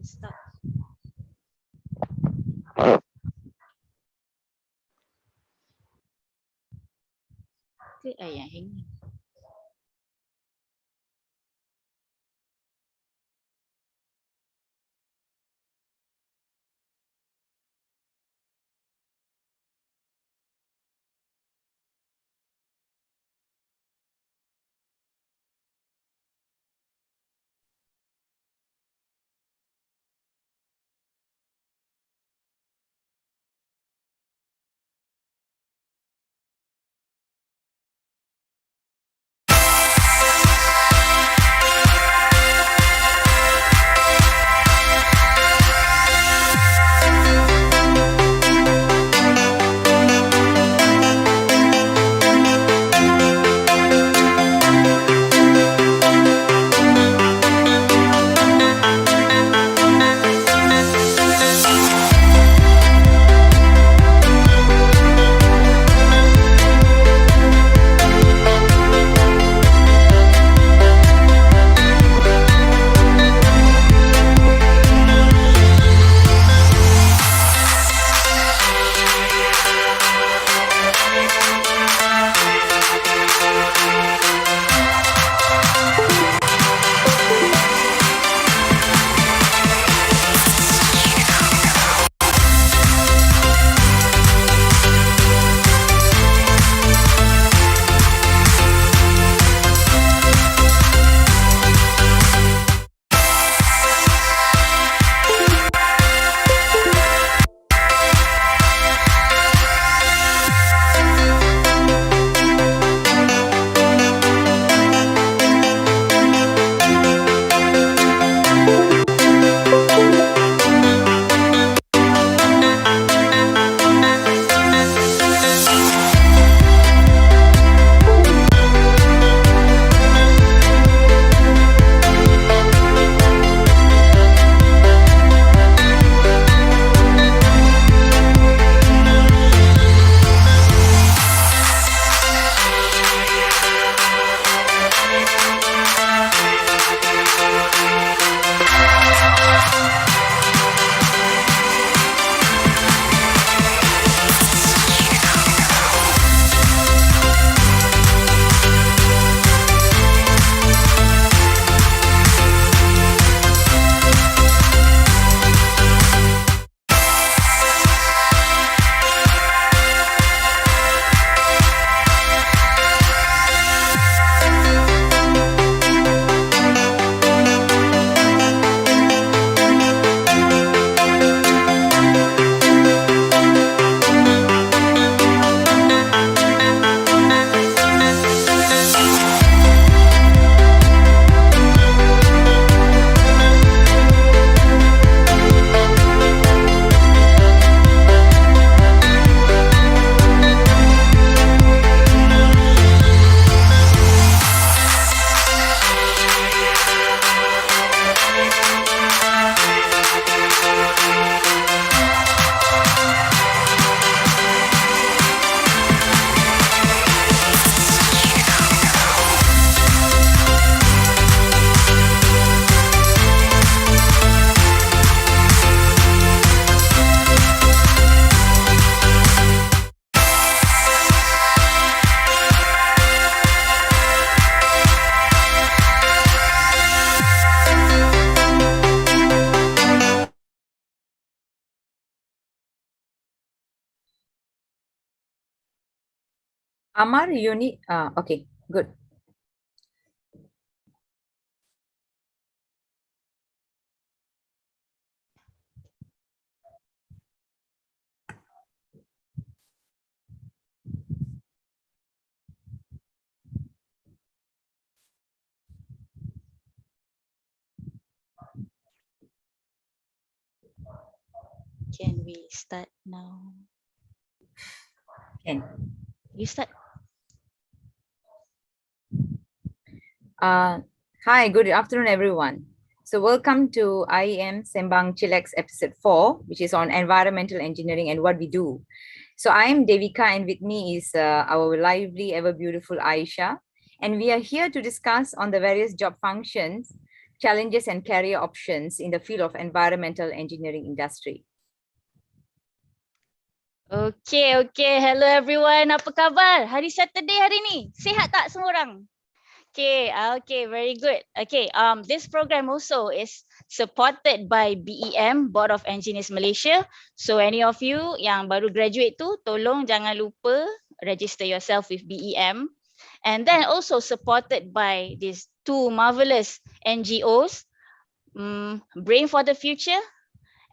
Start. Cái yang ini. Amar, you need, okay, good. Can we start now? Can. You start. Hi, good afternoon, everyone. So welcome to IEM Sembang Chillex episode 4, which is on environmental engineering and what we do. So I am Devika and with me is our lively, ever beautiful Aisha. And we are here to discuss on the various job functions challenges and career options in the field of environmental engineering industry. Okay. Hello everyone. Apa khabar? Hari Saturday hari ni. Sihat tak semua orang? Okay, very good. Okay, this program also is supported by BEM, Board of Engineers Malaysia. So any of you yang baru graduate tu, tolong jangan lupa register yourself with BEM. And then also supported by these two marvelous NGOs, Brain for the Future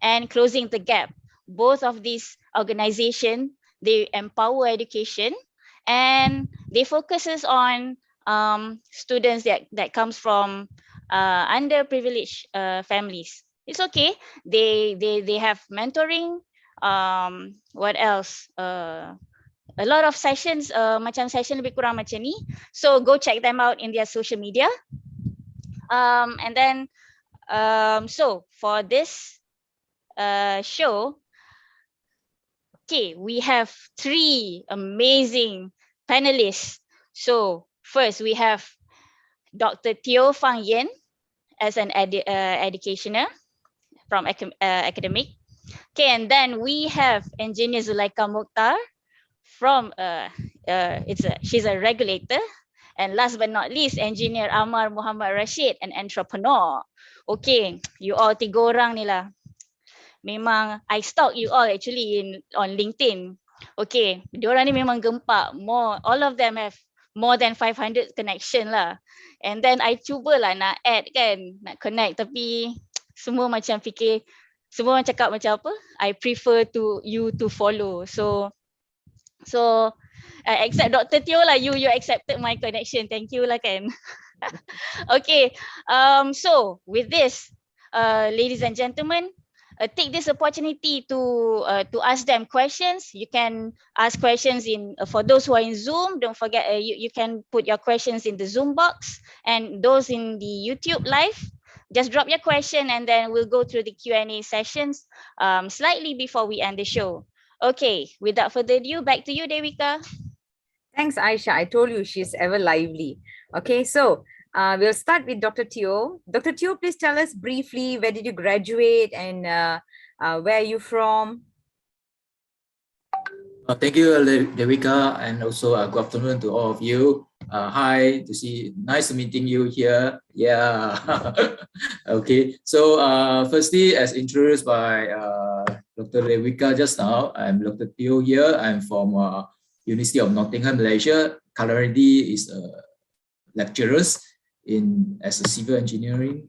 and Closing the Gap. Both of these organizations, they empower education and they focuses on students that comes from underprivileged families. It's okay. They have mentoring. What else? A lot of sessions, macam session lebih kurang macam ni. So go check them out in their social media. And then, so for this show, okay, we have 3 amazing panelists. So first we have Dr. Teo Fang Yen as an educationer from academic. Okay, and then we have Engineer Zulaika Mukhtar from she's a regulator. And last but not least, Engineer Amar Muhammad Rashid, an entrepreneur. Okay, you all 3 orang ni lah. Memang I stalk you all actually on LinkedIn. Okay, diorang ni memang gempak. All of them have more than 500 connection lah. And then I cubalah nak add kan, nak connect, tapi semua macam fikir, semua orang cakap macam apa, I prefer you to follow. So except Dr. Teo lah, you accepted my connection. Thank you lah kan. Okay, so with this, ladies and gentlemen, take this opportunity to ask them questions. You can ask questions for those who are in Zoom. Don't forget, you can put your questions in the Zoom box, and those in the YouTube live, just drop your question and then we'll go through the Q&A sessions slightly before we end the show. Okay, without further ado, back to you, Devika. Thanks, Aisha. I told you she's ever lively. Okay, so we'll start with Dr. Teo. Dr. Teo, please tell us briefly, where did you graduate and where are you from? Thank you, Devika, and also good afternoon to all of you. Hi, nice meeting you here. Yeah. Okay, so firstly, as introduced by Dr. Devika just now, I'm Dr. Teo here. I'm from University of Nottingham, Malaysia. Currently is a lecturer as a civil engineering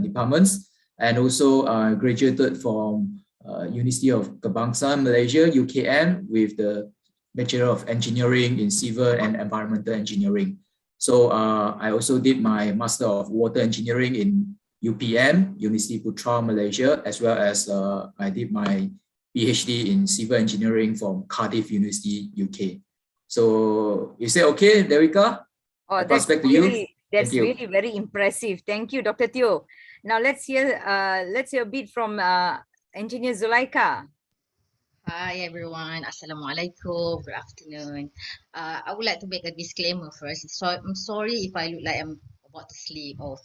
departments, and also graduated from University of Kebangsaan, Malaysia, UKM, with the Bachelor of Engineering in Civil and Environmental Engineering. So I also did my Master of Water Engineering in UPM, University Putra, Malaysia, as well as I did my PhD in Civil Engineering from Cardiff University, UK. So is it okay, Devika? Oh, that's back to you. That's really very impressive. Thank you, Dr. Teo. Now let's hear a bit from Engineer Zulaika. Hi everyone, Assalamualaikum, good afternoon. I would like to make a disclaimer first. So I'm sorry if I look like I'm about to sleep or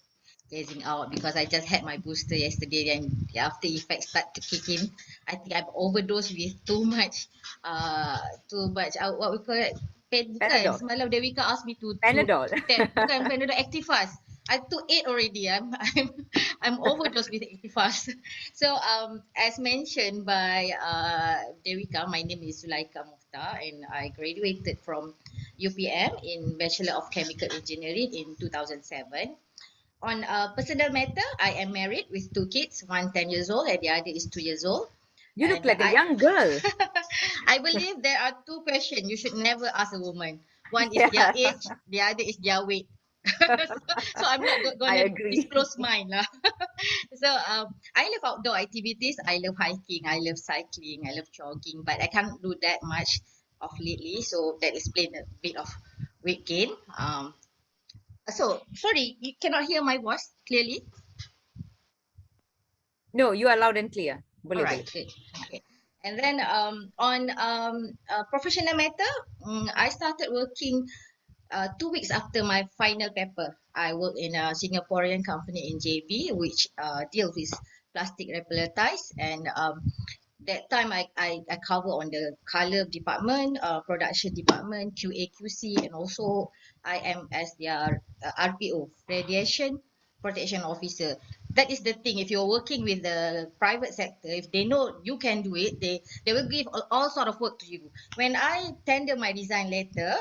gazing out, because I just had my booster yesterday and the after effects start to kick in. I think I've overdosed with too much what we call it, Panadol. Semalam Devika asked me to Panadol. Bukan Panadol, Actifast. I took 8 already. I'm overdosed with Actifast. So as mentioned by Devika, my name is Zulaika Mukhtar and I graduated from UPM in Bachelor of Chemical Engineering in 2007. On a personal matter, I am married with 2 kids, one 10 years old and the other is 2 years old. You look like a young girl. I believe there are 2 questions you should never ask a woman. One is their age, the other is their weight. So I'm not going to disclose mine lah. So I love outdoor activities. I love hiking, I love cycling, I love jogging, but I can't do that much of lately. So that explains a bit of weight gain. So sorry, you cannot hear my voice clearly? No, you are loud and clear. All right, good. Okay. And then on professional matter, I started working 2 weeks after my final paper, I work in a Singaporean company in JB, which deals with plastic repellentize. And that time I cover on the color department, production department, QA, QC, and also I am as their RPO, radiation protection officer. That is the thing. If you're working with the private sector, if they know you can do it, they will give all sort of work to you. When I tender my design letter,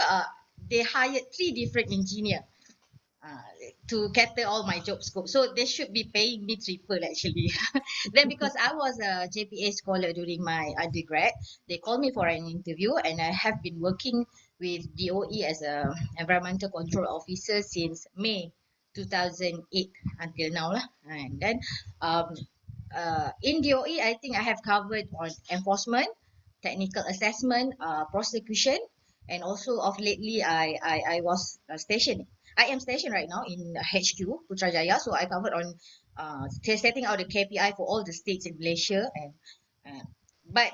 they hired 3 different engineers to cater all my job scope. So they should be paying me triple actually. Then because I was a JPA scholar during my undergrad, they called me for an interview, and I have been working with DOE as a environmental control officer since May 2008 until now lah. And then in DOE, I think I have covered on enforcement, technical assessment, prosecution, and also of lately I was stationed. I am stationed right now in HQ Putrajaya, so I covered on setting out the KPI for all the states in Malaysia. And but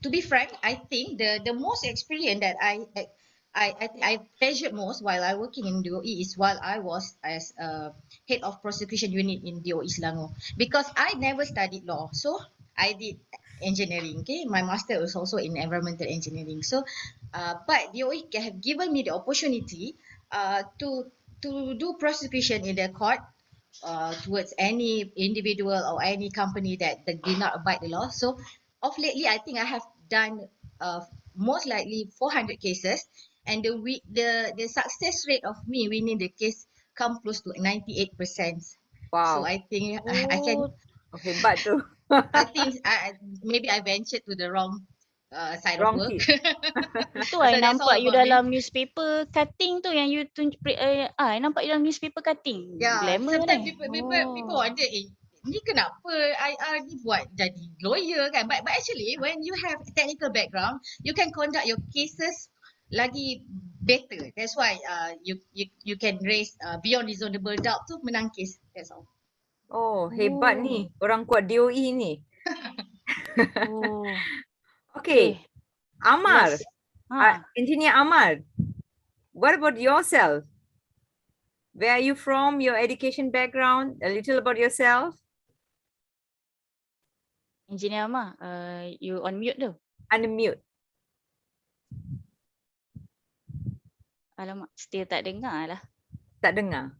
to be frank, I think the most experience that I treasured most while I working in DOE is while I was as a head of prosecution unit in DOE Selangor, because I never studied law, so I did engineering. Okay, my master was also in environmental engineering. So, but DOE have given me the opportunity to do prosecution in the court towards any individual or any company that did not abide the law. So of lately, I think I have done most likely 400 cases, and the success rate of me winning the case come close to 98%. Wow. So I think I can. Okay, but I think maybe I ventured to the wrong side wrong of work. team. Tu So I that's all nampak you about me. dalam newspaper cutting tu yang you tunjuk I nampak you dalam newspaper cutting. Yeah, Glamour sometimes ni. people wonder, ni kenapa I ni buat jadi lawyer kan? But actually, when you have technical background, you can conduct your cases lagi better. That's why you can raise beyond reasonable doubt tu menang case. That's all. Oh, hebat ni orang kuat DOE ni. Oh. Okay, Amar, Yes. Engineer Amar, what about yourself? Where are you from? Your education background? A little about yourself? Engineer Amar, you on mute tu. Unmute. Alamak, still tak dengar lah. Tak dengar.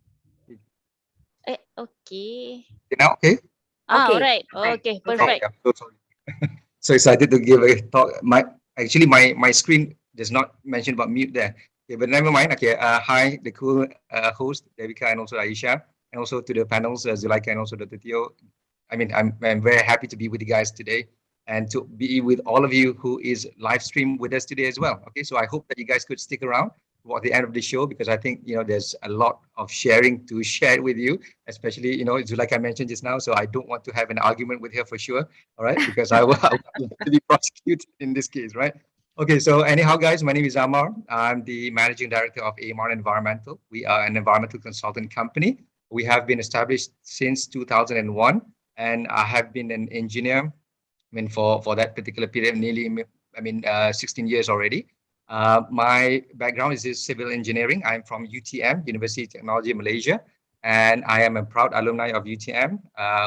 Okay. Now, okay. Okay. Alright. Okay, perfect. I'm so sorry. So excited to give a talk. My screen does not mention about mute there. Okay, but never mind. Okay. Hi, the cool host Devika and also Aisha, and also to the panels Zulaika and also Dr. Tio. I mean, I'm very happy to be with you guys today and to be with all of you who is live stream with us today as well. Okay, so I hope that you guys could stick around at the end of the show, because I think, you know, there's a lot of sharing to share with you, especially, you know, Zulaika mentioned just now, so I don't want to have an argument with her for sure, all right, because I will to be prosecuted in this case, right? Okay, so anyhow, guys, my name is Amar. I'm the managing director of AMR Environmental. We are an environmental consultant company. We have been established since 2001, and I have been an engineer, I mean, for that particular period, nearly, 16 years already. My background is civil engineering. I'm from UTM, University of Technology Malaysia, and I am a proud alumni of UTM,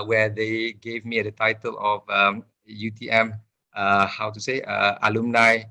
where they gave me the title of UTM, alumni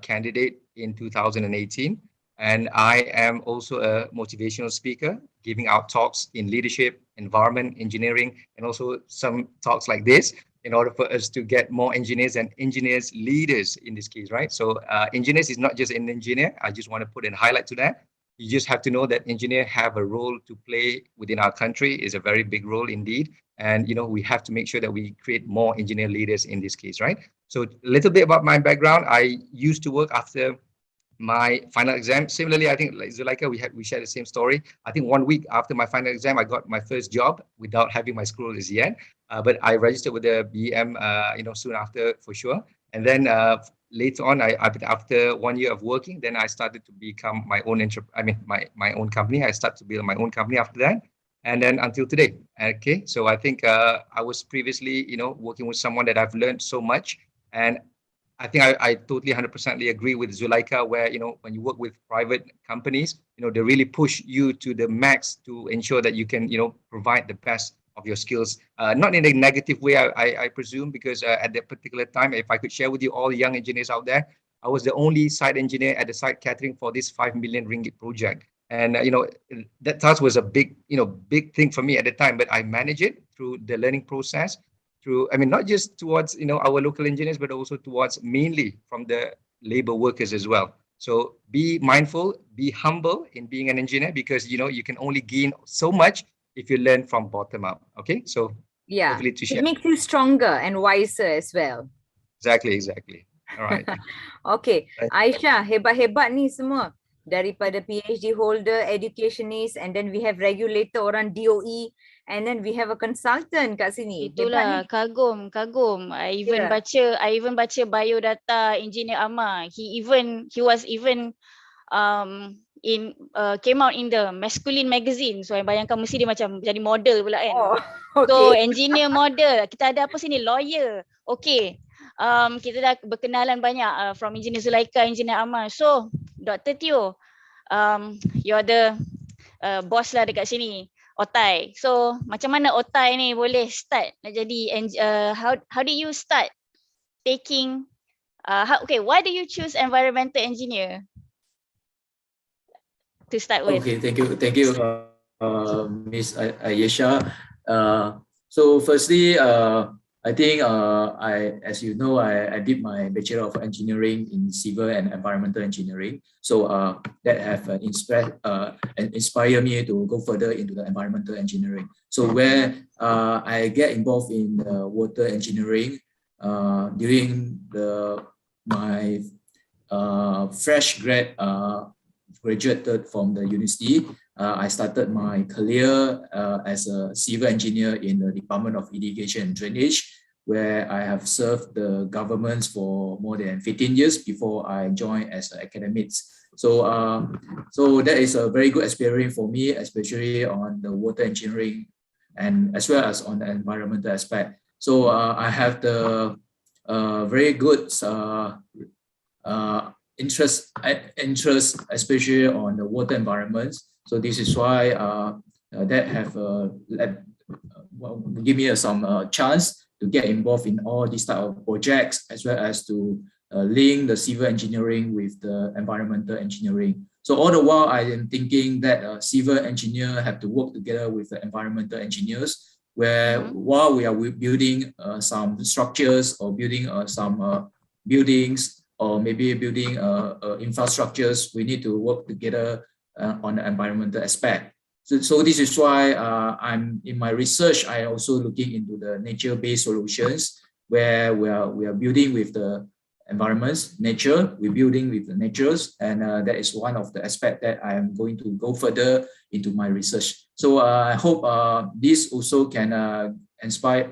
candidate in 2018. And I am also a motivational speaker, giving out talks in leadership, environment, engineering, and also some talks like this, in order for us to get more engineers and engineers leaders in this case, right? So engineers is not just an engineer. I just want to put a highlight to that. You just have to know that engineers have a role to play within our country. Is a very big role indeed. And, you know, we have to make sure that we create more engineer leaders in this case, right? So a little bit about my background. I used to work after my final exam. Similarly, I think like Zulaika, we shared the same story. I think 1 week after my final exam, I got my first job without having my school as yet. But I registered with the BEM, soon after for sure. And then later on, after 1 year of working, then I started to become my own my own company. I started to build my own company after that, and then until today. Okay, so I think I was previously, working with someone that I've learned so much, and I think I totally 100% agree with Zuleika, where, when you work with private companies, they really push you to the max to ensure that you can, provide the best of your skills. Not in a negative way, I presume, because at that particular time, if I could share with you, all the young engineers out there, I was the only site engineer at the site catering for this 5 million ringgit project. And, that task was a big thing for me at the time, but I managed it through the learning process, not just towards, our local engineers, but also towards mainly from the labor workers as well. So be mindful, be humble in being an engineer, because, you can only gain so much if you learn from bottom up. Okay. So yeah, hopefully to share. it makes you stronger and wiser as well. Exactly. All right. Okay. Aisyah, hebat-hebat ni semua. Daripada PhD holder, educationist, and then we have regulator orang DOE, and then we have a consultant kat sini. Itulah, kagum. I even baca biodata engineer Amar. He was even came out in the masculine magazine. So I bayangkan mesti dia macam jadi model pula kan. Oh, okay. So engineer model. Kita ada apa sini? Lawyer. Okay. Kita dah berkenalan banyak from engineer Zulaika, engineer Amar. So Dr. Teo, you're the boss lah dekat sini, Otai. So macam mana Otai ni boleh start nak jadi how did you start taking why do you choose environmental engineer to start with? Okay, thank you, Miss Ayesha. So firstly, I think as you know, I did my Bachelor of Engineering in Civil and Environmental Engineering. So that have inspired me to go further into the environmental engineering. So where I get involved in water engineering during my fresh graduated from the university. I started my career as a civil engineer in the Department of Irrigation and Drainage, where I have served the governments for more than 15 years before I joined as academics. So that is a very good experience for me, especially on the water engineering and as well as on the environmental aspect. So I have the very good interest, especially on the water environments. So this is why that have give me some chance to get involved in all these type of projects, as well as to link the civil engineering with the environmental engineering. So all the while I am thinking that civil engineer have to work together with the environmental engineers, where while we are building some structures or building some buildings, or maybe building infrastructures, we need to work together on the environmental aspect. So this is why I'm in my research, I also looking into the nature-based solutions, where we are building with the environments, nature, we're building with the natures, and that is one of the aspects that I am going to go further into my research. So I hope this also can inspire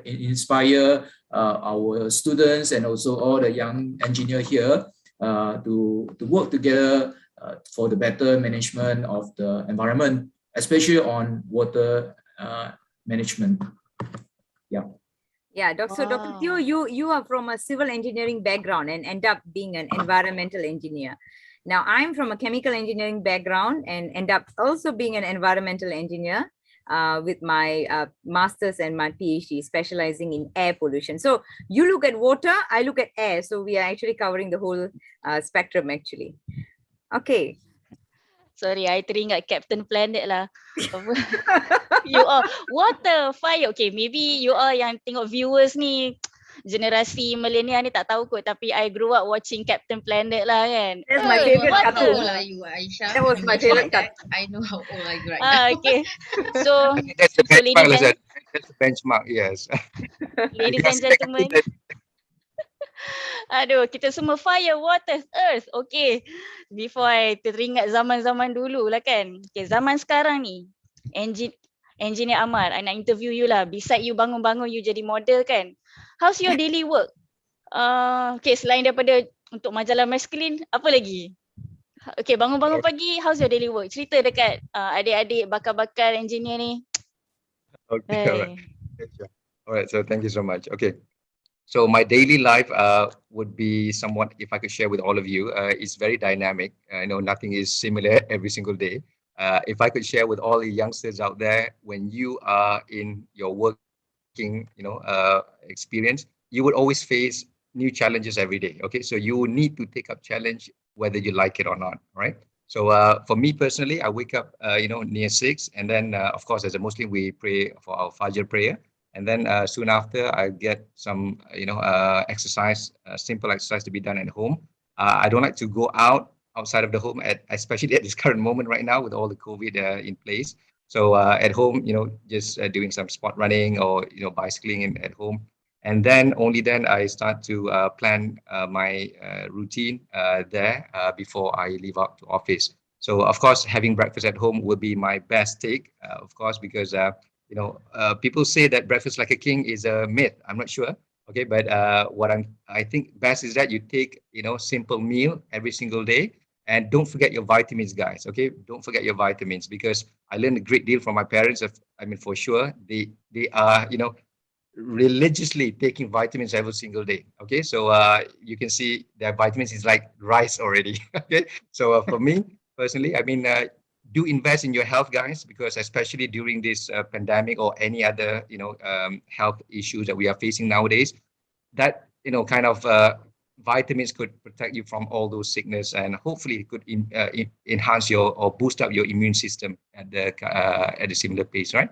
our students and also all the young engineers here to work together for the better management of the environment, especially on water management. Yeah. Yeah, Dr. Teo, you are from a civil engineering background and end up being an environmental engineer. Now, I'm from a chemical engineering background and end up also being an environmental engineer with my master's and my PhD, specializing in air pollution. So you look at water, I look at air. So we are actually covering the whole spectrum actually. Okay. Sorry, I teringat Captain Planet lah. You all, water, fire. Okay, maybe you all yang tengok viewers ni, generasi millennial ni tak tahu kot. Tapi I grew up watching Captain Planet lah kan. That's my favorite cartoon. That was my favorite cartoon. I know how old I right now. Okay. So, That's the benchmark, ladies that's the benchmark, yes. Ladies and gentlemen. Aduh, kita semua fire, water, earth. Okay. Before I teringat zaman-zaman dulu lah kan. Okay, zaman sekarang ni, Engineer Amar, I nak interview you lah. Beside you bangun-bangun, you jadi model kan. How's your daily work? Okay, selain daripada untuk majalah maskulin, apa lagi? Okay, bangun-bangun pagi, how's your daily work? Cerita dekat adik-adik bakal-bakal engineer ni. Okay, all right. So thank you so much. Okay. So my daily life would be somewhat, if I could share with all of you, it's very dynamic. I know nothing is similar every single day. If I could share with all the youngsters out there, when you are in your working, experience, you would always face new challenges every day. Okay, so you need to take up challenge whether you like it or not. Right. So for me personally, I wake up, near 6, and then of course, as a Muslim, we pray for our Fajr prayer. And then soon after, I get some, exercise, simple exercise to be done at home. I don't like to go outside of the home, especially at this current moment right now with all the COVID in place. So at home, just doing some spot running or bicycling at home, and then only then I start to plan my routine there before I leave out to office. So of course, having breakfast at home will be my best take, of course, because people say that breakfast like a king is a myth. I'm not sure. Okay, but I think best is that you take simple meal every single day, and don't forget your vitamins, guys. Okay, don't forget your vitamins, because I learned a great deal from my parents. I mean, for sure, they are religiously taking vitamins every single day. Okay, so you can see their vitamins is like rice already. Okay, so for me personally, I mean, do invest in your health, guys, because especially during this pandemic or any other health issues that we are facing nowadays, that kind of vitamins could protect you from all those sickness, and hopefully it could enhance your or boost up your immune system at a similar pace, right?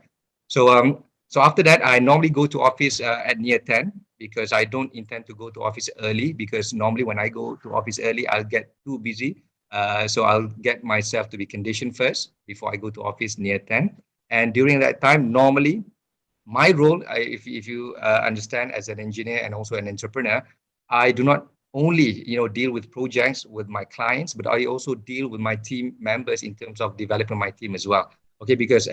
So after that, I normally go to office at near 10, because I don't intend to go to office early, because normally when I go to office early, I'll get too busy. So I'll get myself to be conditioned first before I go to office near 10. And during that time, normally my role, if you understand, as an engineer and also an entrepreneur, I do not only deal with projects with my clients, but I also deal with my team members in terms of developing my team as well. Okay, because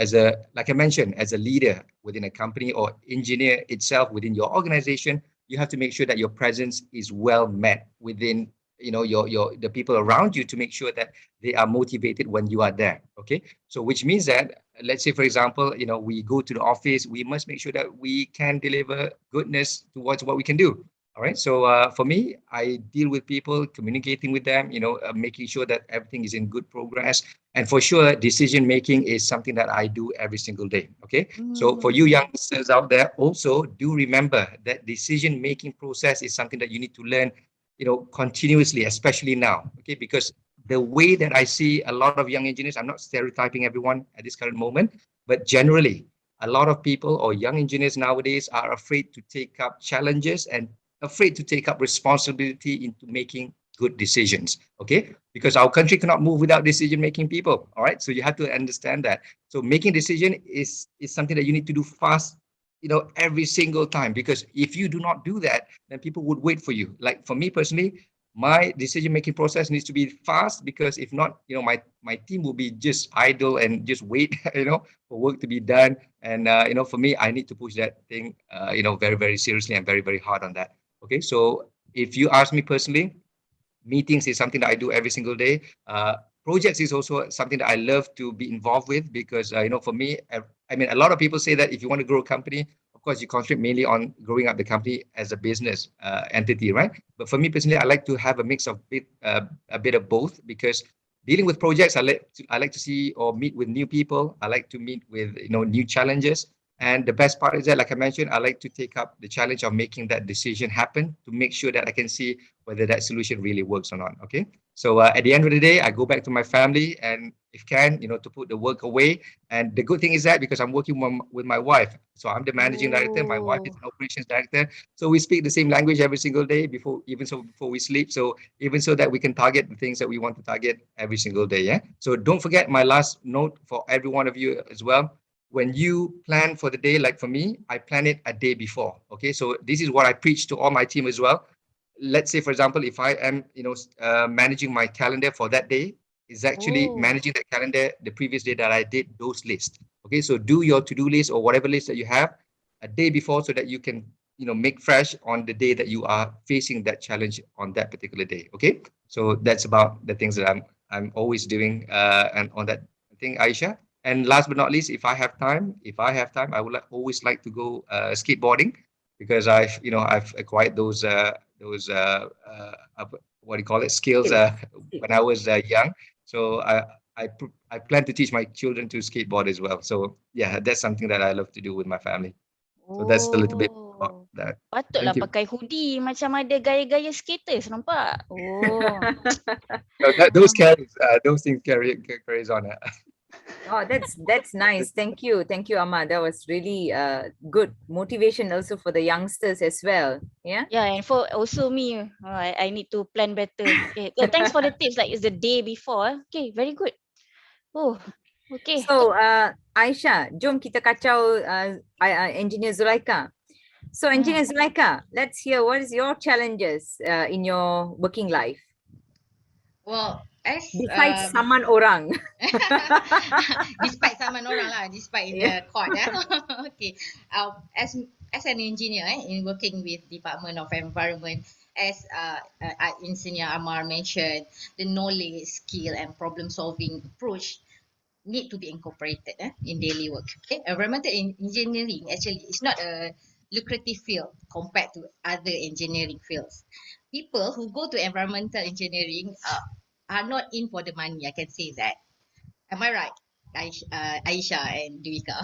like I mentioned, as a leader within a company or engineer itself within your organization, you have to make sure that your presence is well met within your the people around you, to make sure that they are motivated when you are there. Okay, so which means that, let's say for example, we go to the office, we must make sure that we can deliver goodness towards what we can do. All right, so for me, I deal with people, communicating with them, making sure that everything is in good progress. And for sure, decision making is something that I do every single day. Okay, so for you youngsters out there, also do remember that decision making process is something that you need to learn continuously, especially now. Okay, because the way that I see a lot of young engineers, I'm not stereotyping everyone at this current moment, but generally, a lot of people or young engineers nowadays are afraid to take up challenges and afraid to take up responsibility into making good decisions. Okay, because our country cannot move without decision-making people. All right, so you have to understand that. So making decision is something that you need to do fast, every single time, because if you do not do that, then people would wait for you. Like for me personally, my decision making process needs to be fast, because if not, my team will be just idle and just wait for work to be done. And for me, I need to push that thing very, very seriously and very, very hard on that. Okay, so if you ask me personally, meetings is something that I do every single day. Projects is also something that I love to be involved with, because for me, I mean, a lot of people say that if you want to grow a company, of course, you concentrate mainly on growing up the company as a business entity, right? But for me personally, I like to have a mix of a bit of both, because dealing with projects, I like to see or meet with new people. I like to meet with new challenges. And the best part is that, like I mentioned, I like to take up the challenge of making that decision happen, to make sure that I can see whether that solution really works or not. Okay. So at the end of the day, I go back to my family, and if can, to put the work away. And the good thing is that, because I'm working with my wife, so I'm the managing director, my wife is an operations director. So we speak the same language every single day before we sleep. So even so that we can target the things that we want to target every single day. Yeah. So don't forget my last note for every one of you as well. When you plan for the day, like for me, I plan it a day before. Okay. So this is what I preach to all my team as well. Let's say, for example, if I am, managing my calendar for that day, is actually managing the calendar the previous day that I did those lists. Okay, so do your to-do list or whatever list that you have a day before, so that you can, make fresh on the day that you are facing that challenge on that particular day. Okay, so that's about the things that I'm always doing, and on that thing, Aisha. And last but not least, if I have time, I would always like to go skateboarding, because I've acquired those what do you call it, skills when I was young. So I plan to teach my children to skateboard as well. So yeah, that's something that I love to do with my family. So that's a little bit about Oh. that. Patutlah Thank you. pakai hoodie macam ada gaya-gaya skaters, nampak? Oh. No, those things carries on. Oh, that's nice. Thank you. Thank you, Amma. That was really good motivation also for the youngsters as well. Yeah. Yeah, and for also me, I need to plan better. Okay. So thanks for the tips. Like it's the day before. Okay, very good. Oh, okay. So, Aisha, jom kita kacau Engineer Zulaika. So, Engineer Zulaika, let's hear what is your challenges in your working life. Well, as Besides saman orang. despite saman orang lah, despite in the court. Okay. As an engineer in working with Department of Environment, as Engineer Amar mentioned, the knowledge, skill, and problem-solving approach need to be incorporated in daily work. Okay, environmental engineering actually is not a lucrative field compared to other engineering fields. People who go to environmental engineering are not in for the money. I can say that. Am I right, Aisha and Dwika?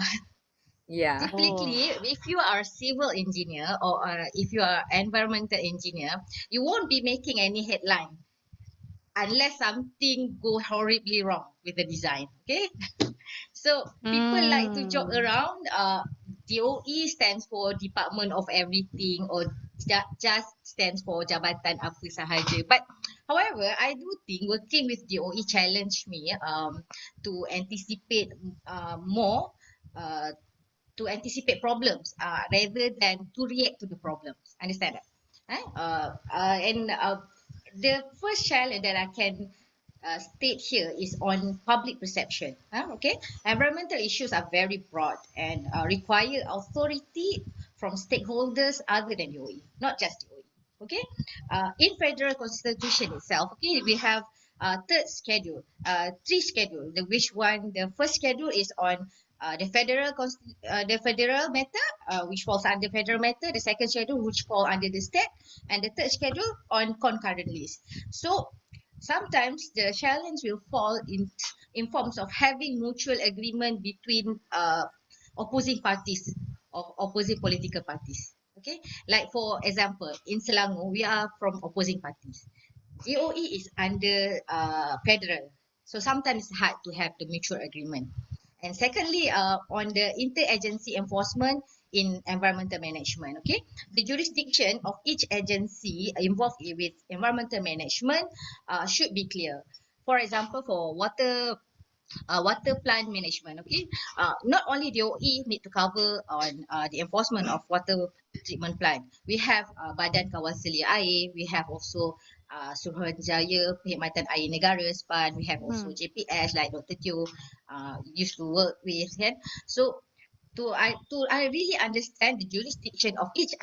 Yeah. Typically, if you are a civil engineer or if you are environmental engineer, you won't be making any headline unless something go horribly wrong with the design. Okay. So people like to joke around. DOE stands for Department of Everything, or just stands for Jabatan apa sahaja. But however, I do think working with DOE challenged me to anticipate more, to anticipate problems rather than to react to the problems. Understand that? The first challenge that I can state here is on public perception. Okay, environmental issues are very broad and require authority from stakeholders other than DOE, not just DOE. Okay, in federal constitution itself, okay, we have three schedule. The first schedule is on the federal matter, which falls under federal matter. The second schedule, which fall under the state, and the third schedule on concurrent list. So sometimes the challenge will fall in forms of having mutual agreement between opposing parties or opposing political parties. Okay, like for example, in Selangor, we are from opposing parties. DOE is under federal, so sometimes it's hard to have the mutual agreement. And secondly, on the interagency enforcement in environmental management, okay, the jurisdiction of each agency involved with environmental management should be clear. For example, for water plant management, okay, not only DOE need to cover on the enforcement of water treatment plant. We have Badan Kawal Selia Air, we have also Suruhanjaya Perkhidmatan Air Negara SPAN, we have also JPS like Dr. Teo used to work with, kan? So I really understand the jurisdiction of each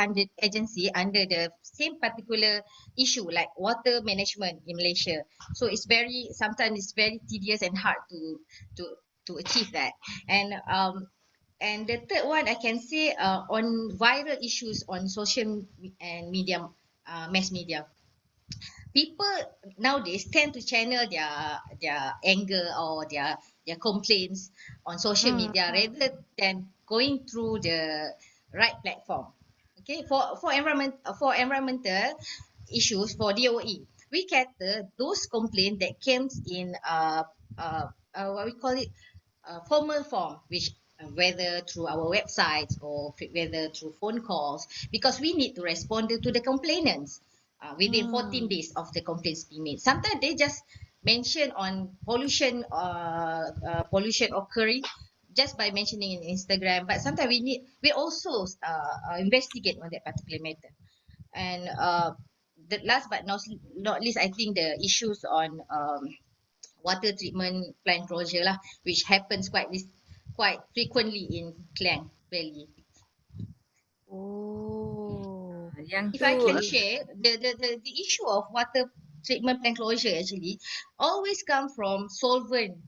agency under the same particular issue, like water management in Malaysia. So sometimes it's very tedious and hard to achieve that. And the third one I can say on viral issues on social and media, mass media. People nowadays tend to channel their anger or their complaints on social media rather than going through the right platform. Okay, for environmental issues for DOE, we cater those complaints that came in what we call it formal form, which whether through our websites or whether through phone calls, because we need to respond to the complainants within 14 days of the complaints being made. Sometimes they just mention on pollution occurring just by mentioning in Instagram, but sometimes we also investigate on that particular matter. And the last but not least, I think the issues on water treatment plant closure lah, which happens quite frequently in Klang Valley. If I can share, the issue of water treatment plant closure actually always come from solvent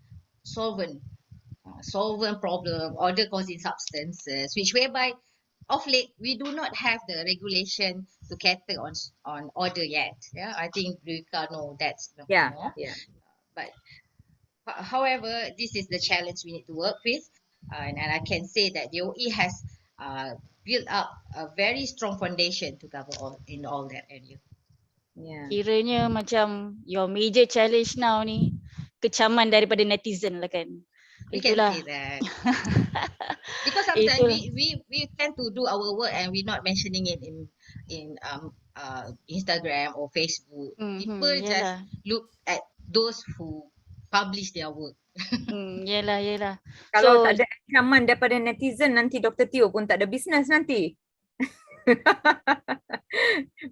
problem, other causing substances, which whereby of late we do not have the regulation to cater on order yet. Yeah, I think Rika know that's Yeah, more. yeah. But however, this is the challenge we need to work with, and I can say that the OE has built up a very strong foundation to cover all that area. Yeah. Kiranya macam your major challenge now ni kecaman daripada netizen lah kan. We can Itulah. say that. Because sometimes Itulah. we tend to do our work and we're not mentioning it in Instagram or Facebook. People just Yelah. look at those who publish their work. Yelah. Kalau So, tak ada ancaman daripada netizen, nanti Dr. Teo pun tak ada business nanti.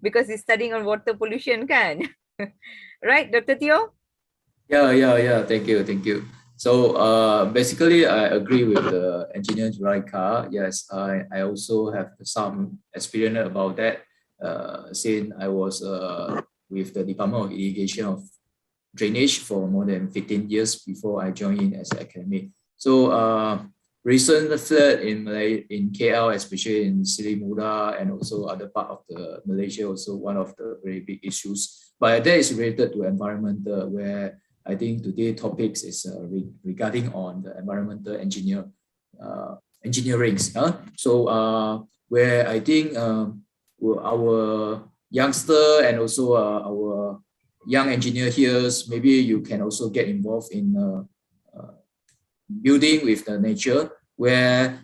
Because he's studying on water pollution kan. Right, Dr. Teo? Yeah. Thank you. So basically, I agree with the engineer Raika. Yes, I also have some experience about that. Since I was with the Department of Irrigation of Drainage for more than 15 years before I joined in as an academic. So recent flood in KL, especially in Seri Muda and also other part of the Malaysia, also one of the very big issues. But that is related to environmental, where I think today's topics is regarding on the environmental engineering. So where I think our youngster and also our young engineer here, maybe you can also get involved in building with the nature, where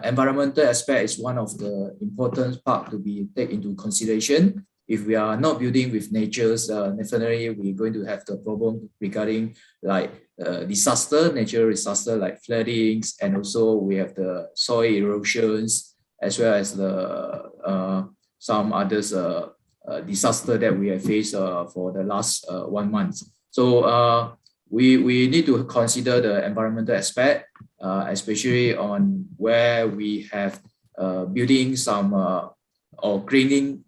environmental aspect is one of the important part to be taken into consideration. If we are not building with natures, definitely we're going to have the problem regarding like natural disaster like floodings, and also we have the soil erosions, as well as the some others disaster that we have faced for the last 1 month. So we need to consider the environmental aspect, especially on where we have building some or clearing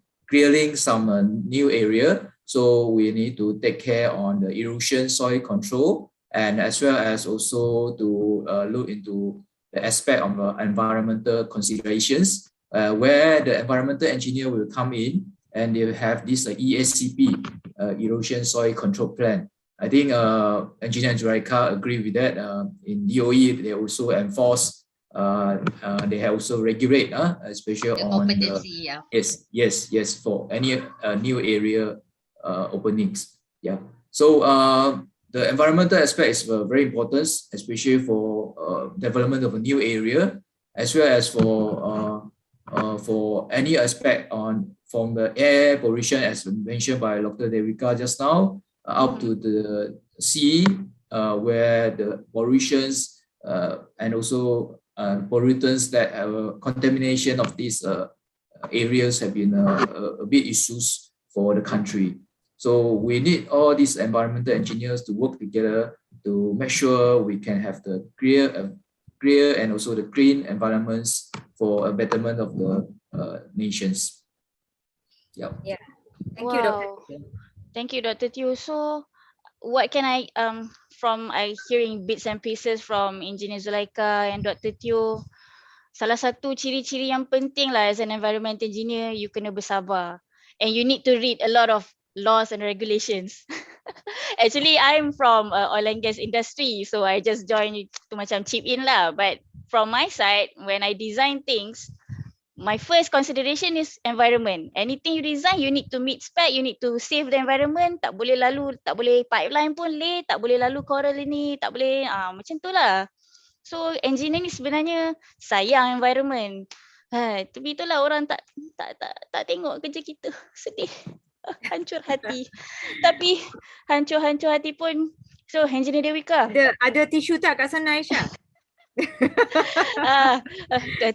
some new area. So we need to take care on the erosion, soil control, and as well as also to look into the aspect of environmental considerations, where the environmental engineer will come in and they will have this ESCP, erosion soil control plan. I think Engineer Juraika agree with that. In DOE, they also enforce, they have also regulate, especially The on competency, yes, for any new area openings. Yeah. So the environmental aspect is very important, especially for development of a new area, as well as for any aspect from the air pollution, as mentioned by Dr. Devika just now, up to the sea, where the pollutions and also pollutants that have contamination of these areas have been a big issues for the country. So we need all these environmental engineers to work together to make sure we can have the clear and also the clean environments for a betterment of the nations. Yeah. Thank you, Dr. wow. Thank you, Dr. Teo. So, what can I from hearing bits and pieces from Engineer Zulaika and Dr. Teo, salah satu ciri-ciri yang penting lah as an environment engineer, you kena bersabar, and you need to read a lot of laws and regulations. Actually, I'm from oil and gas industry, so I just joined to macam chip in lah. But from my side, when I design things, my first consideration is environment. Anything you design, you need to meet spec, you need to save the environment. Tak boleh pipeline pun leh, tak boleh lalu coral ini, tak boleh macam tu lah. So engineer ni sebenarnya sayang environment. Tapi itulah orang tak tengok kerja kita. Sedih. Hancur hati. Tapi hancur hati pun. So Engineer Dewika. Ada tisu tak kat sana, Aisyah?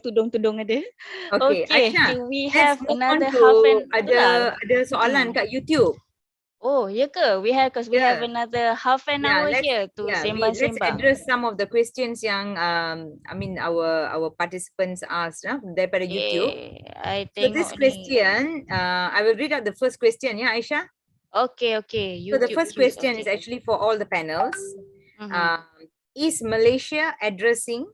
Tudung ada. Okay, Aisyah, we have let's move another on to half an ada soalan kat YouTube. Oh, ya ke? We have have another half an hour here to sembang-sembang. Let's address some of the questions yang our participants asked daripada YouTube. So this question, I will read out the first question, Aisyah. Okay. So the first question is actually for all the panels. Is Malaysia addressing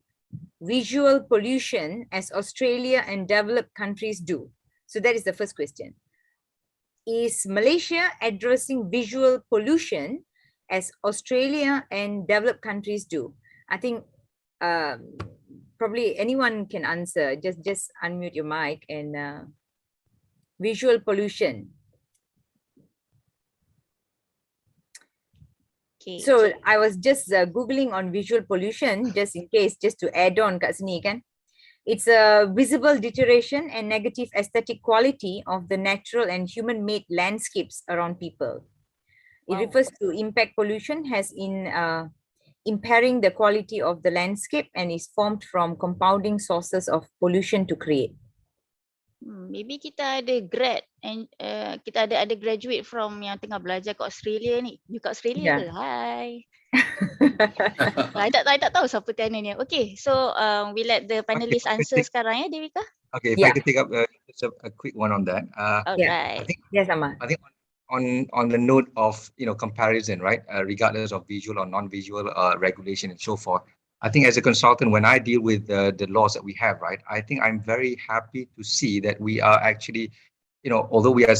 visual pollution as Australia and developed countries do? So that is the first question. Is Malaysia addressing visual pollution as Australia and developed countries do? I think probably anyone can answer. Just unmute your mic and visual pollution. Okay. So I was just Googling on visual pollution, just in case, just to add on kat sini kan. It's a visible deterioration and negative aesthetic quality of the natural and human-made landscapes around people. It refers to impact pollution has in impairing the quality of the landscape and is formed from compounding sources of pollution to create. Maybe kita ada grad and kita ada graduate from yang tengah belajar kat Australia ni. You kat Australia ke? Hi. I tak tahu siapa tanya ni. Okay, so we let the panelists answer sekarang ya, Devika. Okay, if I could take up just a quick one on that. Alright. I think Sama. I think on the note of comparison, right? Regardless of visual or non-visual regulation and so forth. I think as a consultant, when I deal with the laws that we have, right, I think I'm very happy to see that we are actually, although we are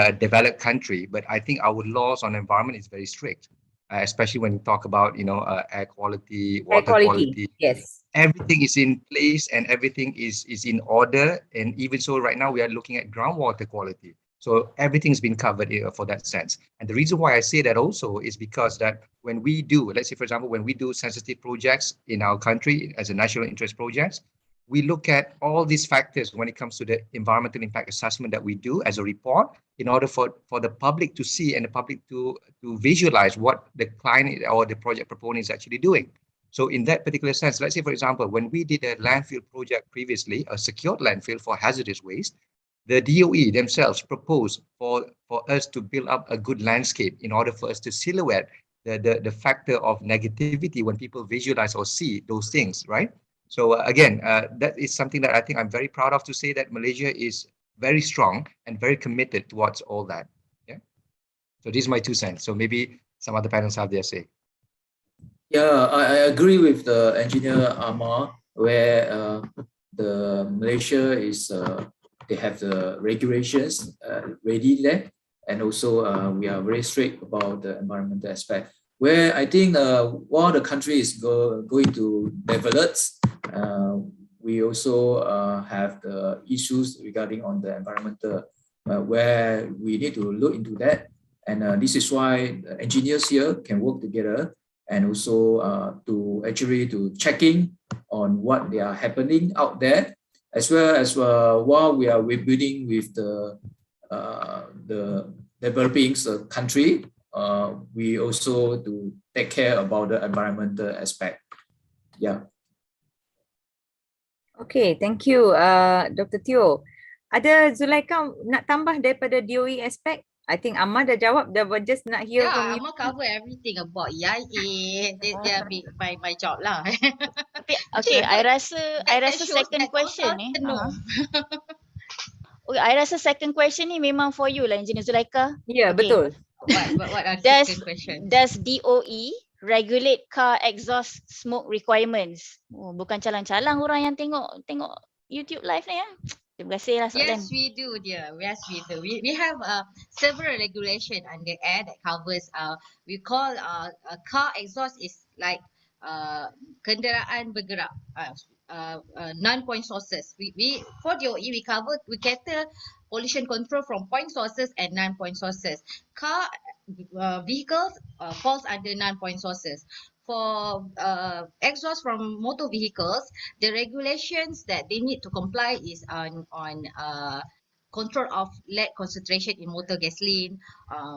a developed country, but I think our laws on environment is very strict, especially when you talk about, air quality, water quality. Yes. Everything is in place and everything is in order. And even so, right now we are looking at groundwater quality. So everything's been covered for that sense. And the reason why I say that also is because that when we do, let's say, for example, when we do sensitive projects in our country as a national interest projects, we look at all these factors when it comes to the environmental impact assessment that we do as a report in order for the public to see and the public to visualize what the client or the project proponent is actually doing. So in that particular sense, let's say, for example, when we did a landfill project previously, a secured landfill for hazardous waste, the DOE themselves proposed for us to build up a good landscape in order for us to silhouette the factor of negativity when people visualize or see those things, right? So again, that is something that I think I'm very proud of to say that Malaysia is very strong and very committed towards all that. Yeah. So this is my 2 cents. So maybe some other panels have their say. Yeah, I agree with the engineer Amar, where the Malaysia is they have the regulations ready there, and also we are very strict about the environmental aspect. Where I think while the country is going to develop, we also have the issues regarding on the environmental, where we need to look into that, and this is why the engineers here can work together. And also to checking on what they are happening out there, as well as while we are rebuilding with the developing country, we also to take care about the environmental aspect. Yeah. Okay, thank you, Dr. Teo. Ada Zulaika nak tambah daripada DOE aspek? I think Amma dah jawab, dah just nak hear from you. Amma cover everything about EIA. They are my job lah. Okay, I rasa second question ni. Okay, I rasa second question ni memang for you lah, Engineer Zulaika. Yeah, betul. What are the second question? Does DOE regulate car exhaust smoke requirements? Oh, bukan calang-calang orang yang tengok YouTube live ni ya. Terima kasih lah soalan. Yes, we do, dear. Yes, we do. We have several regulation under air that covers. We call car exhaust is like kenderaan bergerak. Non-point sources. We for DOE we cater pollution control from point sources and non-point sources. Car vehicles falls under non-point sources. For exhaust from motor vehicles, the regulations that they need to comply is on control of lead concentration in motor gasoline,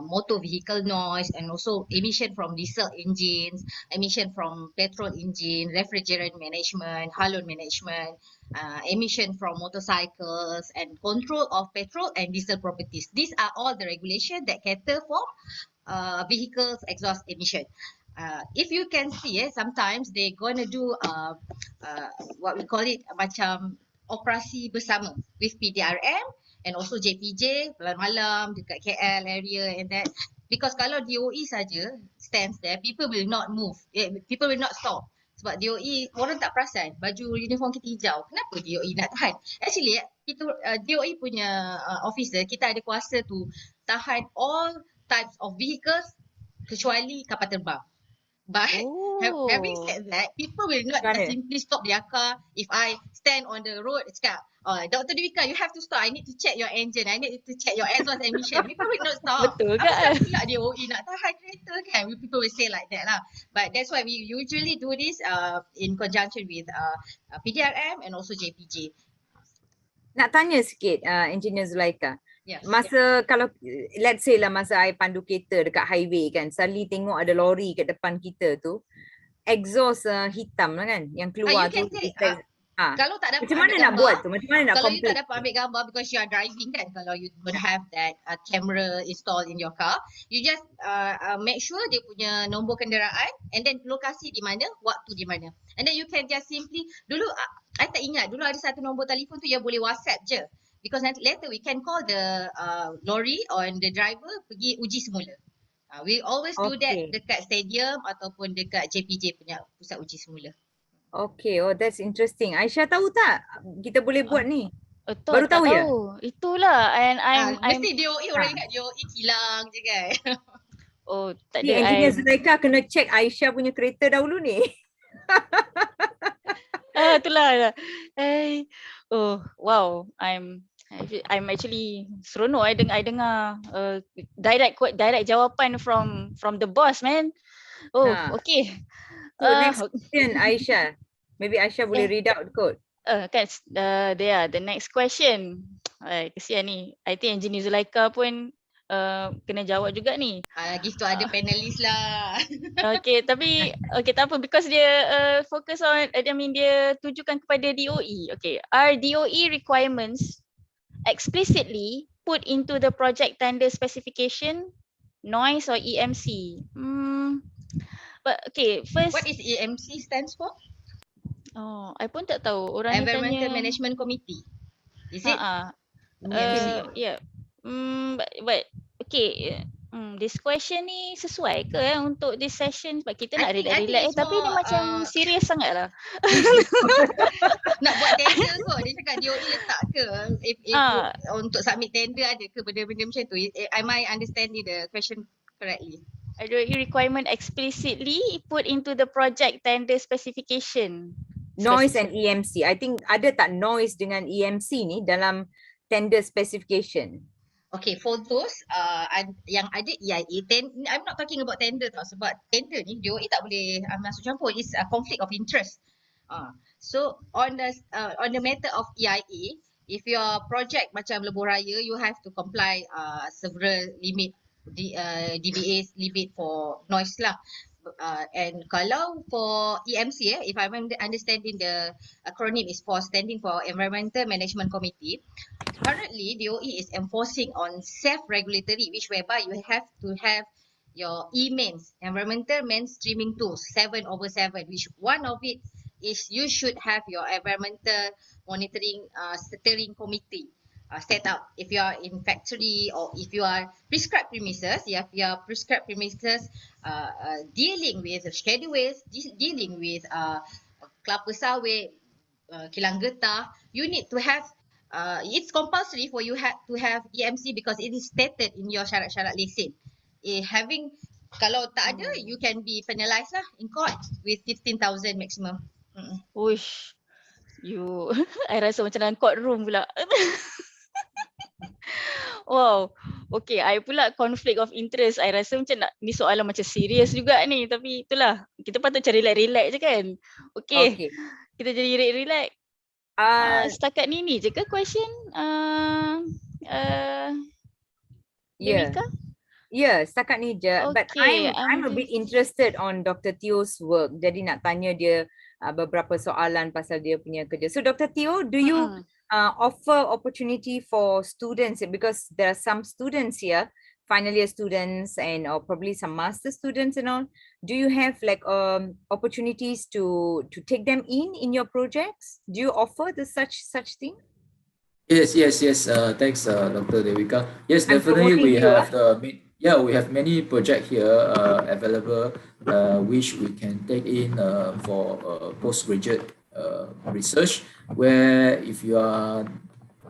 motor vehicle noise, and also emission from diesel engines, emission from petrol engine, refrigerant management, halon management, emission from motorcycles, and control of petrol and diesel properties. These are all the regulations that cater for vehicles exhaust emission. If you can see, sometimes they're gonna do what we call it macam operasi bersama with PDRM and also JPJ malam-malam dekat KL area and that. Because kalau DOE saja stands there, people will not move, people will not stop. Sebab DOE orang tak perasan baju uniform kita hijau. Kenapa DOE nak tahan? Actually kita DOE punya officer, kita ada kuasa tu tahan all types of vehicles kecuali kapal terbang. But having said that, people will not simply stop their car. If I stand on the road, cakap, Dr. Devika, you have to stop. I need to check your engine. I need to check your exhaust emission. People will not stop. Betul kan? Apakah pula DOE nak tahan kereta kan? People will say like that lah. But that's why we usually do this in conjunction with PDRM and also JPJ. Nak tanya sikit, Engineer Zulaika. Masa kalau let's say lah masa I pandu kereta dekat highway kan, suddenly tengok ada lori kat depan kita tu, exhaust hitam lah kan yang keluar tu. Kalau tak dapat macam mana nak buat tu? Macam mana nak kalau you tak dapat ambil gambar because you are driving kan, kalau you don't have that camera installed in your car, you just make sure dia punya nombor kenderaan and then lokasi di mana, waktu di mana. And then you can just simply, dulu I tak ingat, dulu ada satu nombor telefon tu yang boleh WhatsApp je. Because later we can call the lorry or the driver pergi uji semula. We always do that dekat stadium ataupun dekat JPJ punya pusat uji semula. Okay, that's interesting. Aisyah tahu tak kita boleh buat ni? Baru tahu ya? Itulah. And mesti DOE orang ingat DOE kilang je kan. Oh, tak ada. Engineer Zulaika kena check Aisyah punya kereta dahulu ni. Itulah. Oh, wow. I'm actually seronok I dengar direct jawapan from the boss, man. Okay. So next question, Aisyah. Maybe Aisyah boleh read out kot. Kan, the next question. Kesian ni. I think Engineer Zulaika pun kena jawab juga ni. Give to other panelists lah. Okay, tapi tak apa because dia focus on, dia tujukan kepada DOE. Okay, are DOE requirements explicitly put into the project tender specification, noise or EMC? But okay, first. What is EMC stands for? I pun tak tahu. Orang Environmental tanya, Management Committee. Is it? Yeah. But okay. This question ni sesuai ke untuk this session? Sebab kita nak relax tapi ni macam serius sangat lah. Nak buat tender kot. Dia cakap DOE letak ke? If untuk submit tender ada ke benda-benda macam tu? Am I understanding the question correctly? DOE requirement explicitly put into the project tender specification. Noise and EMC. I think ada tak noise dengan EMC ni dalam tender specification? Okay, for those yang ada EIA, I'm not talking about tender tau, sebab tender ni DOE tak boleh masuk campur. It's a conflict of interest. So on the matter of EIA, if your project macam Lebuh Raya, you have to comply several limit, DBA's limit for noise lah. And kalau for EMC, if I'm understanding the acronym is standing for Environmental Management Committee. Currently, DOE is enforcing on self-regulatory, which whereby you have to have your e-mains, environmental mainstreaming tools, 7/7, which one of it is you should have your environmental monitoring steering committee set up. If you are in factory or if you are prescribed premises, you have your prescribed premises dealing with schedules, dealing with kelapa sawit, kilang getah, you need to have it's compulsory for you to have EMC because it is stated in your syarat-syarat lesen. Kalau tak ada, you can be penalised lah in court with 15,000 maximum. Uish, I rasa macam dalam courtroom pula. Wow, okay, I pula conflict of interest. I rasa macam ni soalan macam serius juga ni. Tapi itulah, kita patut cari relax je kan. Okay. Kita jadi relax. Setakat ni je ke question? Yeah, setakat ni je. But I'm a bit interested on Dr. Teo's work. Jadi nak tanya dia beberapa soalan pasal dia punya kerja. So Dr. Teo, do you offer opportunity for students, because there are some students here, final year students and or probably some master students and all. Do you have like opportunities to take them in your projects? Do you offer such thing? Yes. Thanks, Dr. Devika. Yes, definitely we have Yeah, we have many projects here available, which we can take in for postgraduate research, where if you are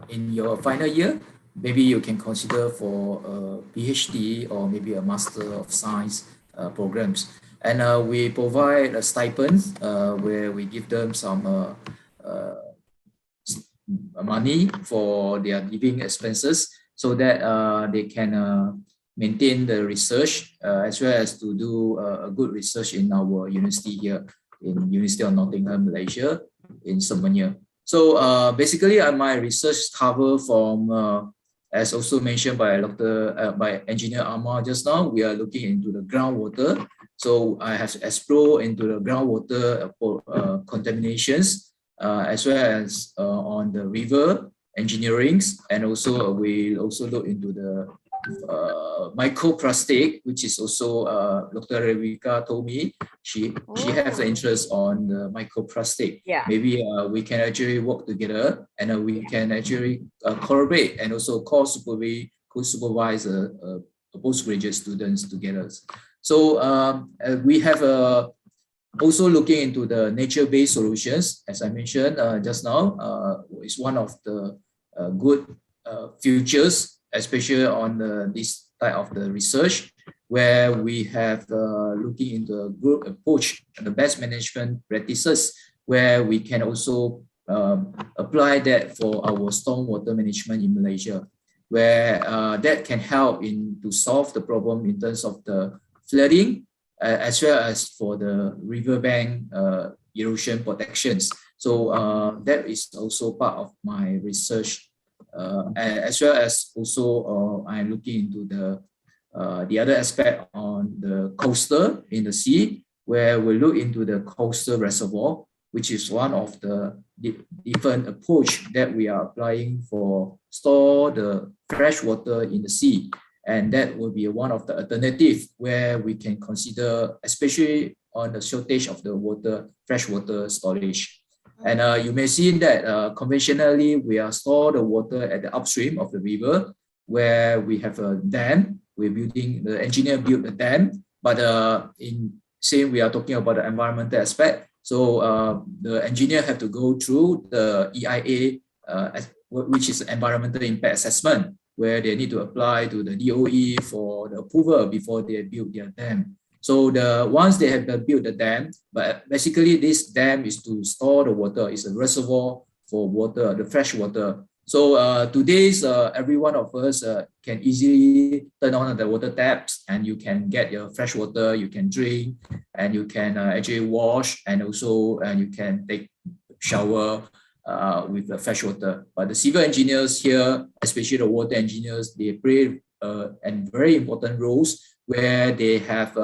in your final year, maybe you can consider for a PhD or maybe a Master of Science programs. And we provide a stipend where we give them some money for their living expenses so that they can maintain the research as well as to do a good research in our university here in University of Nottingham, Malaysia, in Sembang. So basically, my research cover from, as also mentioned by by Engineer Amar just now, we are looking into the groundwater. So I have explored into the groundwater contaminations as well as on the river engineerings, and also we also look into the microplastic, which is also Dr. Revika told me she has an interest on the microplastic. Yeah. Maybe we can actually work together, and we can actually collaborate and also co-supervise postgraduate students together. So we have also looking into the nature-based solutions, as I mentioned just now, is one of the good futures, especially on this type of the research, where we have looking into a group approach and the best management practices, where we can also apply that for our stormwater management in Malaysia, where that can help to solve the problem in terms of the flooding, as well as for the riverbank erosion protections. So that is also part of my research, as well as also I'm looking into the other aspect on the coastal in the sea, where we look into the coastal reservoir, which is one of the different approach that we are applying for store the fresh water in the sea. And that will be one of the alternatives where we can consider, especially on the shortage of the water, fresh water storage. And you may see that conventionally we are store the water at the upstream of the river, where we have a dam. The engineer built the dam, but we are talking about the environmental aspect. So the engineer have to go through the EIA, which is environmental impact assessment, where they need to apply to the DOE for the approval before they build their dam. So once they have built the dam, but basically this dam is to store the water. It's a reservoir for water, the fresh water. So today's every one of us can easily turn on the water taps, and you can get your fresh water, you can drink, and you can actually wash, and also you can take shower with the fresh water. But the civil engineers here, especially the water engineers, they play very important roles, where they have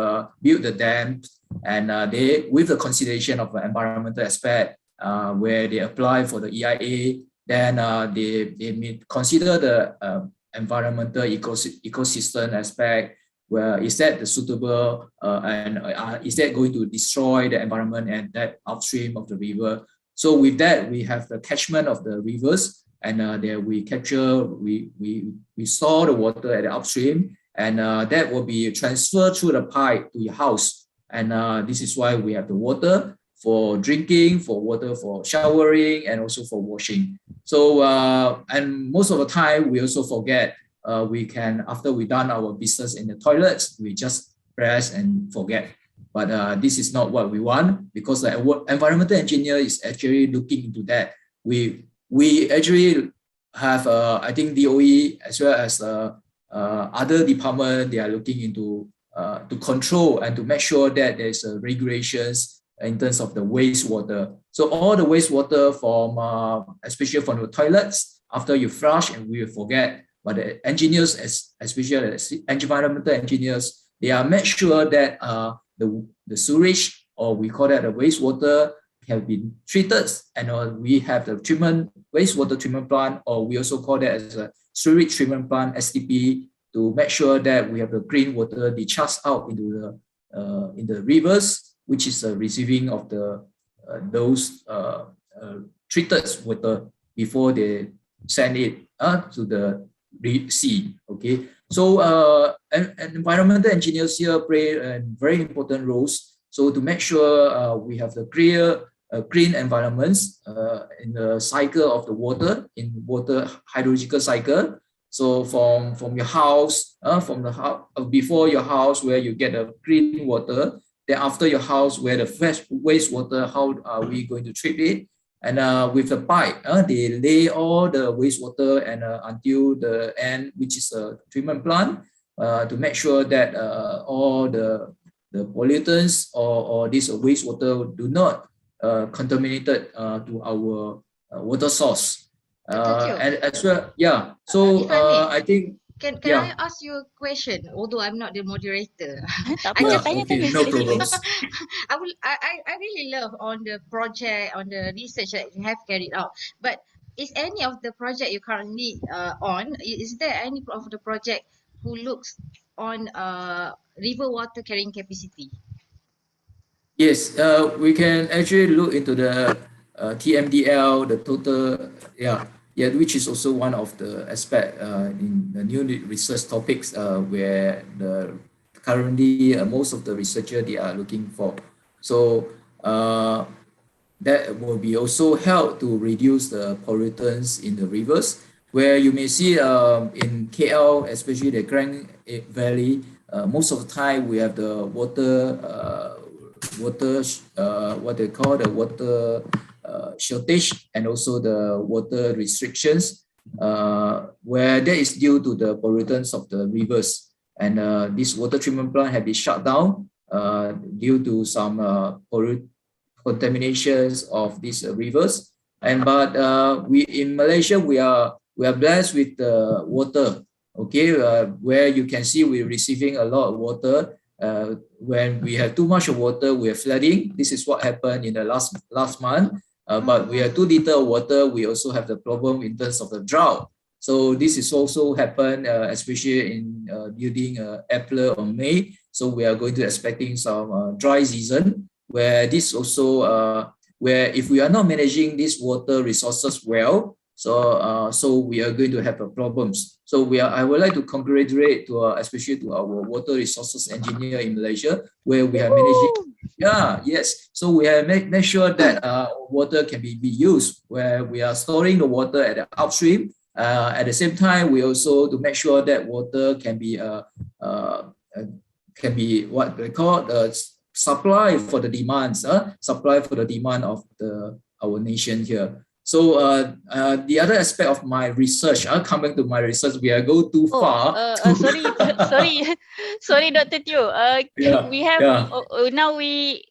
built the dam, and they, with the consideration of the environmental aspect, where they apply for the EIA, then they may consider the environmental ecosystem aspect, where is that the suitable and is that going to destroy the environment and that upstream of the river. So with that, we have the catchment of the rivers, and there we capture, we store the water at the upstream, and that will be transferred through the pipe to your house. And this is why we have the water for drinking, for water for showering, and also for washing. So and most of the time we also forget, after we done our business in the toilets, we just press and forget. But this is not what we want, because the environmental engineer is actually looking into that. We actually have, I think, DOE as well as other department, they are looking into to control and to make sure that there's regulations in terms of the wastewater. So all the wastewater from, especially from the toilets, after you flush, and we will forget. But the engineers, especially the environmental engineers, they are make sure that the sewage, or we call that the wastewater, have been treated, and we have the wastewater treatment plant, or we also call that as a sewage treatment plant, STP, to make sure that we have the clean water discharged out into in the rivers, which is receiving of those treated water before they send it to the sea. Okay, So and environmental engineers here play a very important roles. So to make sure we have the clean environments in the cycle of the water, in water hydrological cycle. So from your house, before your house where you get a clean water, then after your house where the fresh wastewater, how are we going to treat it? And with the pipe, they lay all the wastewater and until the end, which is a treatment plant, to make sure that all the pollutants or this wastewater do not contaminated to our water source. And as well, yeah. So if I may, I think can yeah. I ask you a question? Although I'm not the moderator, Tak I apa, just tanya. No Boleh, boleh. problems. I really love on the project, on the research that you have carried out. But is any of the project you currently on? Is there any of the project who looks on river water carrying capacity? Yes, we can actually look into the TMDL, the total, which is also one of the aspect in the new research topics where currently most of the researcher they are looking for. So that will be also help to reduce the pollutants in the rivers, where you may see in KL, especially the Grand Valley, most of the time we have the water what they call the water shortage and also the water restrictions, where that is due to the pollutants of the rivers, and this water treatment plant have been shut down due to some contaminations of these rivers. And but we in Malaysia we are blessed with the water, okay, where you can see we're receiving a lot of water. When we have too much of water, we are flooding. This is what happened in the last month. But we have too little water, we also have the problem in terms of the drought. So this is also happen, especially in during April or May. So we are going to expecting some dry season, where this also where if we are not managing these water resources well, so we are going to have problems. So I would like to congratulate to especially to our water resources engineer in Malaysia, where we are managing. Yes. So we have make sure that water can be used, where we are storing the water at the upstream. At the same time, we also to make sure that water can be what they call the supply for the demands, supply for the demand of our nation here. So the other aspect of my research, coming to my research, we are go too far. Sorry, Dr. Teo. We have now we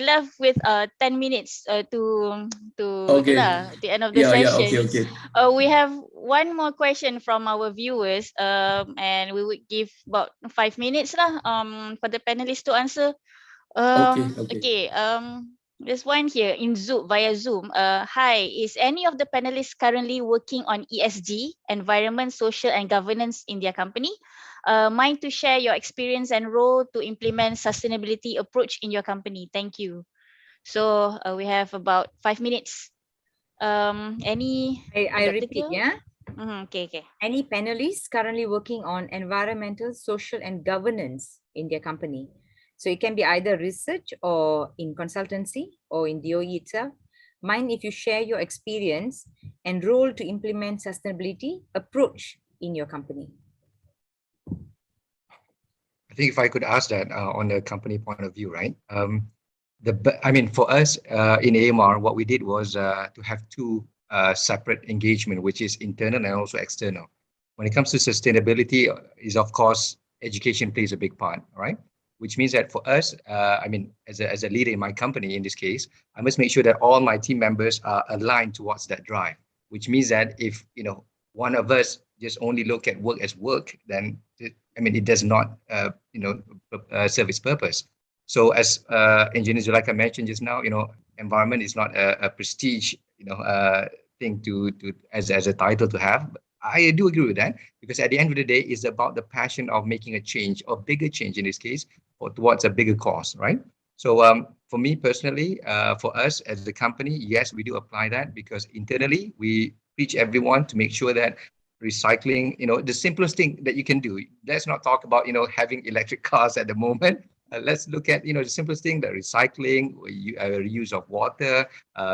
left with 10 minutes to okay. the end of the session. Okay. We have one more question from our viewers, and we would give about 5 minutes lah for the panelists to answer. Okay. There's one here in Zoom via Zoom. Hi, is any of the panelists currently working on ESG, environment, social, and governance in their company? Mind to share your experience and role to implement sustainability approach in your company? Thank you. So we have about 5 minutes. Any? I repeat, yeah. Okay. Any panelists currently working on environmental, social, and governance in their company? So it can be either research or in consultancy or in DOE itself. Mind if you share your experience and role to implement sustainability approach in your company? I think if I could ask that on the company point of view, right? For us in AMR, what we did was to have two separate engagement, which is internal and also external. When it comes to sustainability, is of course education plays a big part, right? Which means that for us, as a leader in my company, in this case, I must make sure that all my team members are aligned towards that drive. Which means that if one of us just only look at work as work, then it does not serve its purpose. So as Engineer Zulaika mentioned just now, environment is not a prestige thing to as a title to have. I do agree with that, because at the end of the day, it's about the passion of making a change, or bigger change in this case, or towards a bigger cause, right? So for me personally, for us as the company, yes, we do apply that, because internally we teach everyone to make sure that recycling, the simplest thing that you can do. Let's not talk about, having electric cars at the moment. Let's look at, the simplest thing, that recycling, reuse of water,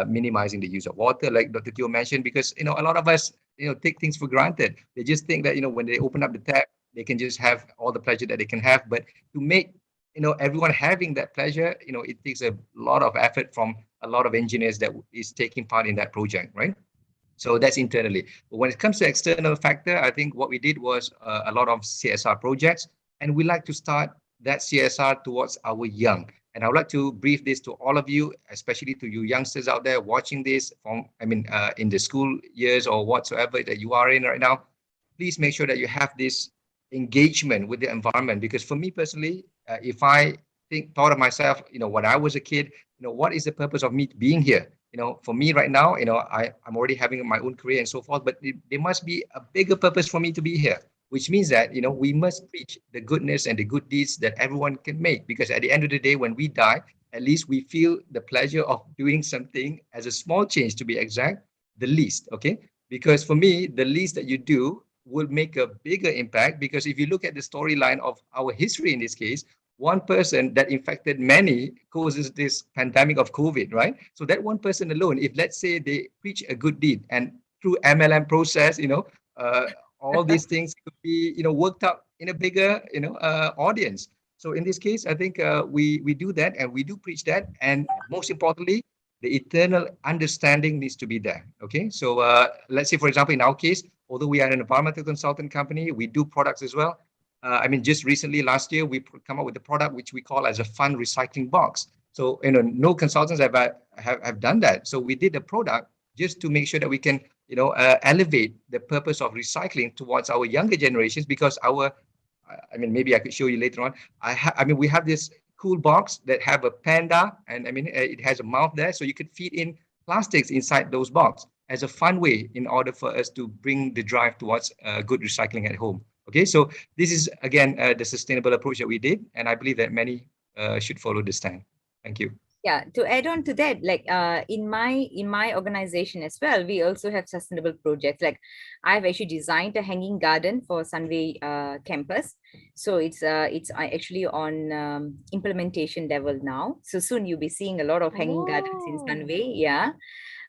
minimizing the use of water, like Dr. Teo mentioned, because, a lot of us, take things for granted. They just think that, when they open up the tap, they can just have all the pleasure that they can have. But to make, everyone having that pleasure, it takes a lot of effort from a lot of engineers that is taking part in that project, right? So that's internally. But when it comes to external factor, I think what we did was a lot of CSR projects, and we like to start that CSR towards our young. And I would like to brief this to all of you, especially to you youngsters out there watching this in the school years or whatsoever that you are in right now. Please make sure that you have this engagement with the environment. Because for me personally, if I thought of myself, when I was a kid, what is the purpose of me being here? For me right now, I'm already having my own career and so forth, but there must be a bigger purpose for me to be here, which means that, we must preach the goodness and the good deeds that everyone can make. Because at the end of the day, when we die, at least we feel the pleasure of doing something as a small change, to be exact, the least, okay? Because for me, the least that you do will make a bigger impact. Because if you look at the storyline of our history in this case, one person that infected many causes this pandemic of COVID, right? So that one person alone, if let's say they preach a good deed, and through MLM process, all these things could be, worked out in a bigger, audience. So in this case, I think we do that, and we do preach that. And most importantly, the eternal understanding needs to be there. Okay. So let's say, for example, in our case, although we are an environmental consultant company, we do products as well. Just recently, last year, we come up with a product which we call as a fun recycling box. So, no consultants have done that. So we did a product just to make sure that we can, elevate the purpose of recycling towards our younger generations. Because maybe I could show you later on. We have this cool box that have a panda, and it has a mouth there, so you could feed in plastics inside those boxes as a fun way in order for us to bring the drive towards good recycling at home. Okay, so this is again the sustainable approach that we did, and I believe that many should follow this time. Thank you. Yeah, to add on to that, like in my organization as well, we also have sustainable projects. Like I've actually designed a hanging garden for Sunway campus. So it's actually on implementation level now. So soon you'll be seeing a lot of hanging gardens in Sunway. Yeah.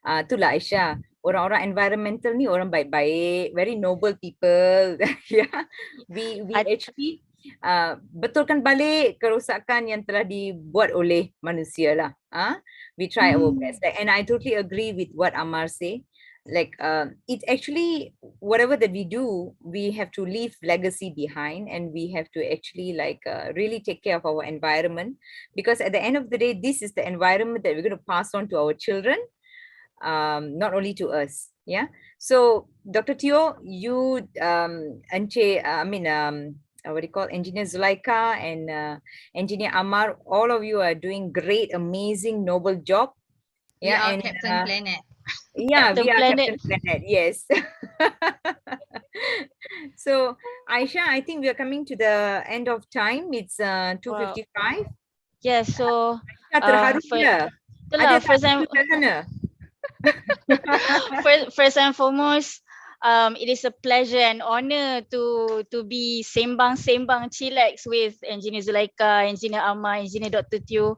Itulah Aisyah, orang-orang environmental ni orang baik-baik, very noble people. Yeah, we actually betulkan balik kerosakan yang telah dibuat oleh manusia lah. We try our best, and I totally agree with what Amar say. Like it actually, whatever that we do, we have to leave legacy behind, and we have to actually really take care of our environment, because at the end of the day, this is the environment that we're going to pass on to our children. Not only to us. Yeah. So Dr. Teo, you what do you call, Engineer Zulaika and Engineer Amar, all of you are doing great, amazing, noble job. Yeah, we are Captain Planet. Yeah, we are Captain Planet. Yes. So Aisha, I think we are coming to the end of time. It's 2:55. Yeah. So first and foremost, it is a pleasure and honor to be Sembang Chillex with Engineer Zulaika, Engineer Amar, Engineer Dr. Teo.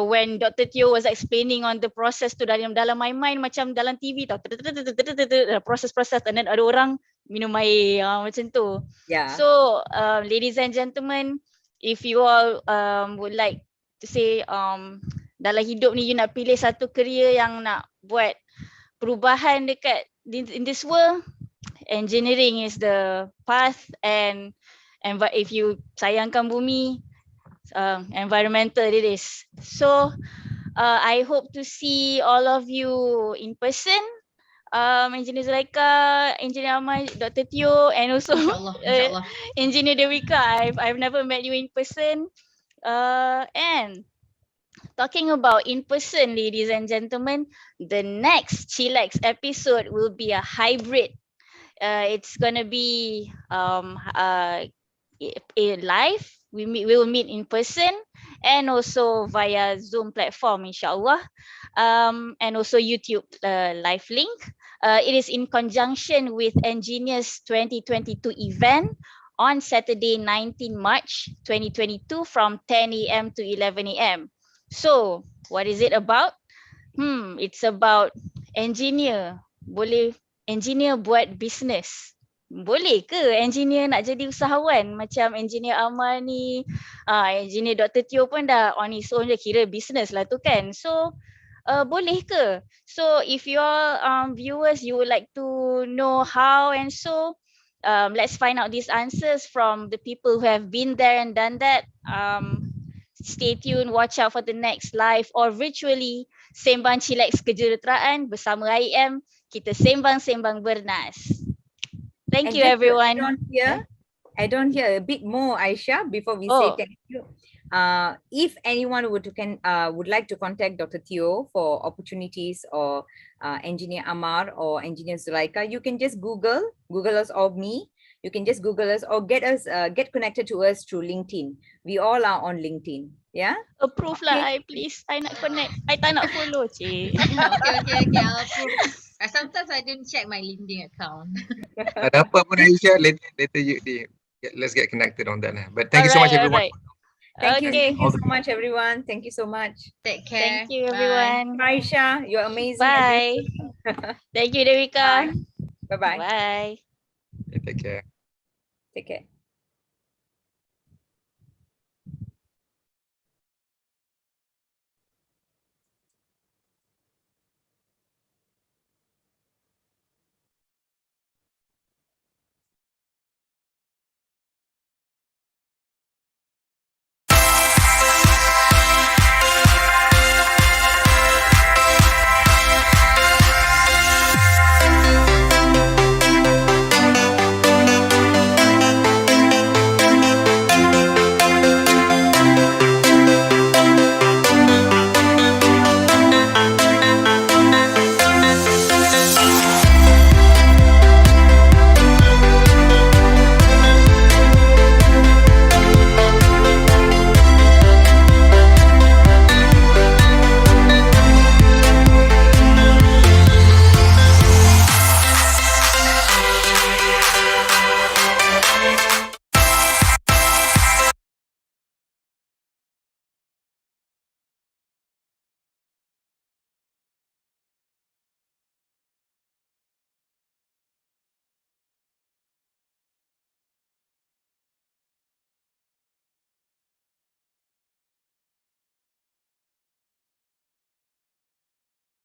When Dr. Teo was explaining on the process tu, dalam my mind macam dalam TV tau, proses, and then ada orang minum air macam tu. Yeah. So ladies and gentlemen, if you all would like to say dalam hidup ni you nak pilih satu career yang nak buat perubahan dekat in this world, engineering is the path. And if you sayangkan bumi, environmental it is. So I hope to see all of you in person, Engineer Zulaika, Engineer Amar, Dr. Teo, and also Inshallah. Engineer Dewika. I've never met you in person. And talking about in person, ladies and gentlemen, the next Chillex episode will be a hybrid. It's gonna be live. We will meet in person and also via Zoom platform, inshallah, and also YouTube live link. It is in conjunction with Engineers 2022 event on Saturday 19 March 2022 from 10 a.m. to 11 a.m. So, what is it about? It's about engineer. Boleh engineer buat business. Boleh ke engineer nak jadi usahawan macam engineer Amar ni, engineer Dr. Teo pun dah on his own, dia kira business lah tu kan. So boleh ke? So if your viewers, you would like to know how and so, let's find out these answers from the people who have been there and done that. Stay tuned, watch out for the next live or virtually Sembang Chillex Kejuruteraan Bersama IEM. Kita sembang-sembang bernas. Thank you, everyone. I don't hear a bit more, Aisha, before we say thank you. If anyone would like to contact Dr. Teo for opportunities, or Engineer Amar or Engineer Zulaika, you can just Google us or me. You can just Google us or get connected to us through LinkedIn. We all are on LinkedIn. Yeah. Approve lah, I please. I nak connect. I tak nak follow, cik. Okay. I'll approve. Sometimes I didn't check my LinkedIn account. Ada apa pun Aisyah, let's get connected on that. But thank you so much, everyone. Thank you so much, everyone. Thank you so much. Take care. Thank you, everyone. Bye, Aisha. You're amazing. Bye. Thank you, Devika. Bye. Bye. Bye. Take care. Take care.